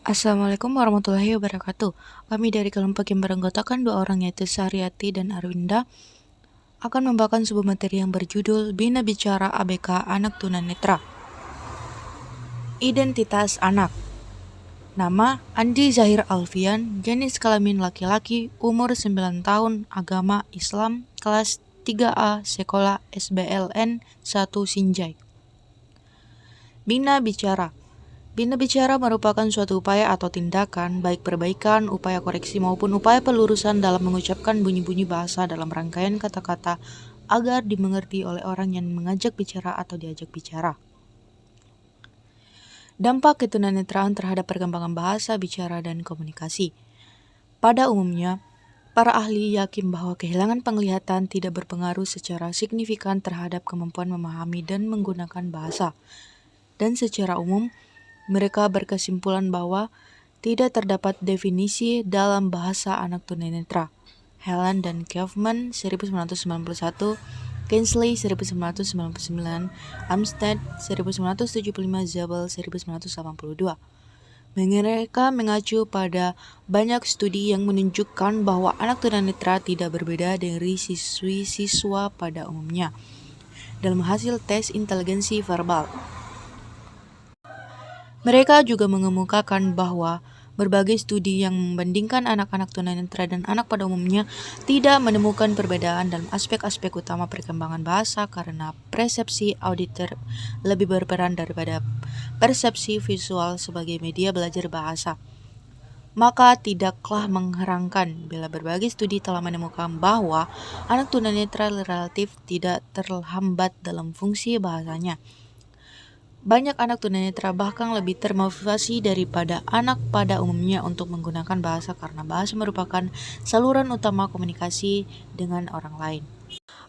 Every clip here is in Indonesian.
Assalamualaikum warahmatullahi wabarakatuh. Kami dari kelompok yang beranggotakan 2 orang yaitu Sahriyati dan Arwinda akan membawakan sebuah materi yang berjudul Bina Bicara ABK Anak Tunanetra. Identitas anak. Nama Andi Zahir Alfian, jenis kelamin laki-laki, umur 9 tahun, agama Islam, kelas 3A, sekolah SBLN 1 Sinjai. Bina Bicara. Bina bicara merupakan suatu upaya atau tindakan, baik perbaikan, upaya koreksi maupun upaya pelurusan dalam mengucapkan bunyi-bunyi bahasa dalam rangkaian kata-kata agar dimengerti oleh orang yang mengajak bicara atau diajak bicara. Dampak ketunanetraan terhadap perkembangan bahasa, bicara, dan komunikasi. Pada umumnya, para ahli yakin bahwa kehilangan penglihatan tidak berpengaruh secara signifikan terhadap kemampuan memahami dan menggunakan bahasa. Dan secara umum, mereka berkesimpulan bahwa tidak terdapat definisi dalam bahasa anak tunanetra. Helen dan Kaufman 1991, Kingsley 1999, Amstead 1975, Zabel 1982. Mereka mengacu pada banyak studi yang menunjukkan bahwa anak tunanetra tidak berbeda dari siswi-siswa pada umumnya dalam hasil tes inteligensi verbal. Mereka juga mengemukakan bahwa berbagai studi yang membandingkan anak-anak tunanetra dan anak pada umumnya tidak menemukan perbedaan dalam aspek-aspek utama perkembangan bahasa karena persepsi auditor lebih berperan daripada persepsi visual sebagai media belajar bahasa. Maka tidaklah mengherankan bila berbagai studi telah menemukan bahwa anak tunanetra relatif tidak terhambat dalam fungsi bahasanya. Banyak anak tunanetra bahkan lebih termotivasi daripada anak pada umumnya untuk menggunakan bahasa karena bahasa merupakan saluran utama komunikasi dengan orang lain.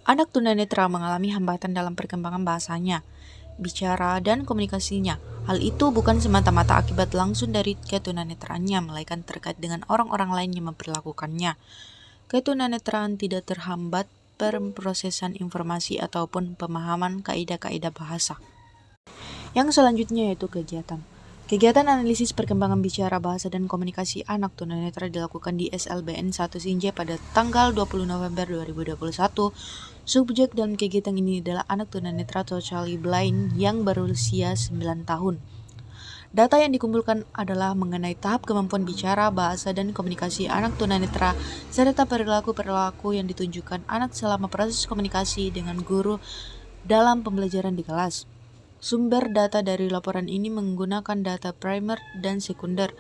Anak tunanetra mengalami hambatan dalam perkembangan bahasanya, bicara, dan komunikasinya. Hal itu bukan semata-mata akibat langsung dari ketunanetraannya, melainkan terkait dengan orang-orang lain yang memperlakukannya. Ketunanetraan tidak terhambat pemrosesan informasi ataupun pemahaman kaidah-kaidah bahasa. Yang selanjutnya yaitu kegiatan. Kegiatan analisis perkembangan bicara, bahasa, dan komunikasi anak tunanetra dilakukan di SLBN 1 Sinjai pada tanggal 20 November 2021. Subjek dalam kegiatan ini adalah anak tunanetra totally blind yang berusia 9 tahun. Data yang dikumpulkan adalah mengenai tahap kemampuan bicara, bahasa, dan komunikasi anak tunanetra serta perilaku-perilaku yang ditunjukkan anak selama proses komunikasi dengan guru dalam pembelajaran di kelas. Sumber data dari laporan ini menggunakan data primer dan sekunder.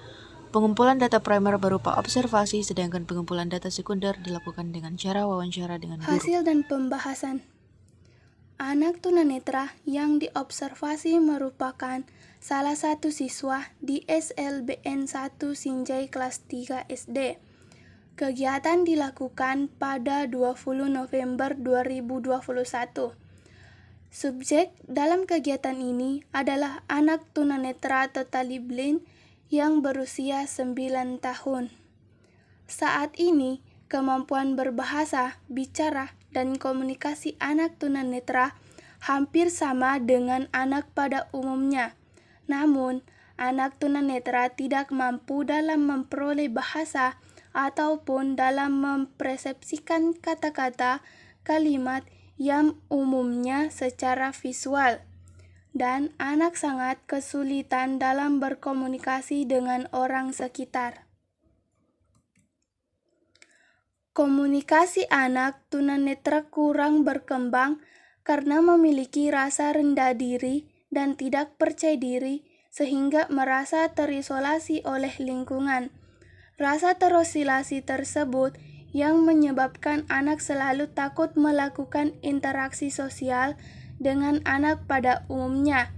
Pengumpulan data primer berupa observasi, sedangkan pengumpulan data sekunder dilakukan dengan cara wawancara dengan guru. Hasil dan pembahasan. Anak tunanetra yang diobservasi merupakan salah satu siswa di SLBN 1 Sinjai kelas 3 SD. Kegiatan dilakukan pada 20 November 2021. Subjek dalam kegiatan ini adalah anak tunanetra totally blind yang berusia 9 tahun. Saat ini, kemampuan berbahasa, bicara, dan komunikasi anak tunanetra hampir sama dengan anak pada umumnya. Namun, anak tunanetra tidak mampu dalam memperoleh bahasa ataupun dalam mempersepsikan kata-kata, kalimat yang umumnya secara visual, dan anak sangat kesulitan dalam berkomunikasi dengan orang sekitar. Komunikasi anak tunanetra kurang berkembang karena memiliki rasa rendah diri dan tidak percaya diri sehingga merasa terisolasi oleh lingkungan. Rasa terisolasi tersebut yang menyebabkan anak selalu takut melakukan interaksi sosial dengan anak pada umumnya.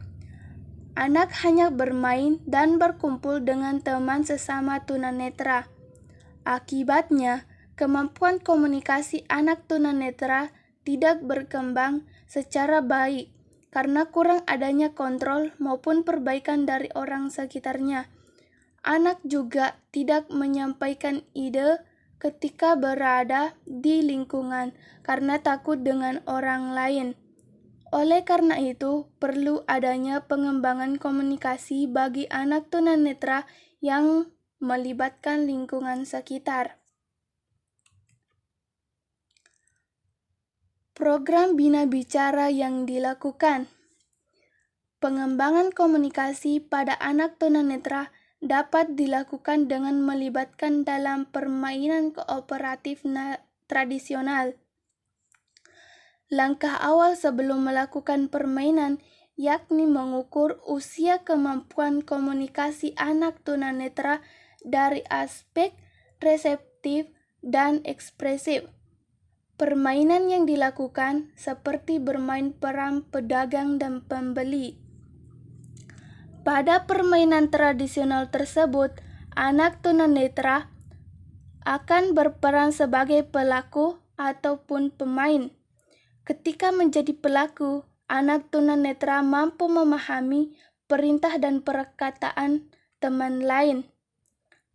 Anak hanya bermain dan berkumpul dengan teman sesama tunanetra. Akibatnya, kemampuan komunikasi anak tunanetra tidak berkembang secara baik karena kurang adanya kontrol maupun perbaikan dari orang sekitarnya. Anak juga tidak menyampaikan ide ketika berada di lingkungan karena takut dengan orang lain. Oleh karena itu, perlu adanya pengembangan komunikasi bagi anak tunanetra yang melibatkan lingkungan sekitar. Program Bina Bicara yang dilakukan. Pengembangan komunikasi pada anak tunanetra dapat dilakukan dengan melibatkan dalam permainan kooperatif tradisional. Langkah awal sebelum melakukan permainan yakni mengukur usia kemampuan komunikasi anak tunanetra dari aspek reseptif dan ekspresif. Permainan yang dilakukan seperti bermain peran pedagang dan pembeli. Pada permainan tradisional tersebut, anak tunanetra akan berperan sebagai pelaku ataupun pemain. Ketika menjadi pelaku, anak tunanetra mampu memahami perintah dan perkataan teman lain.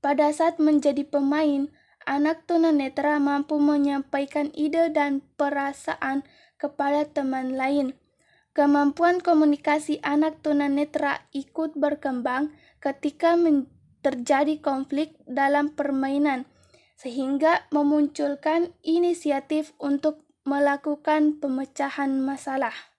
Pada saat menjadi pemain, anak tunanetra mampu menyampaikan ide dan perasaan kepada teman lain. Kemampuan komunikasi anak tunanetra ikut berkembang ketika terjadi konflik dalam permainan, sehingga memunculkan inisiatif untuk melakukan pemecahan masalah.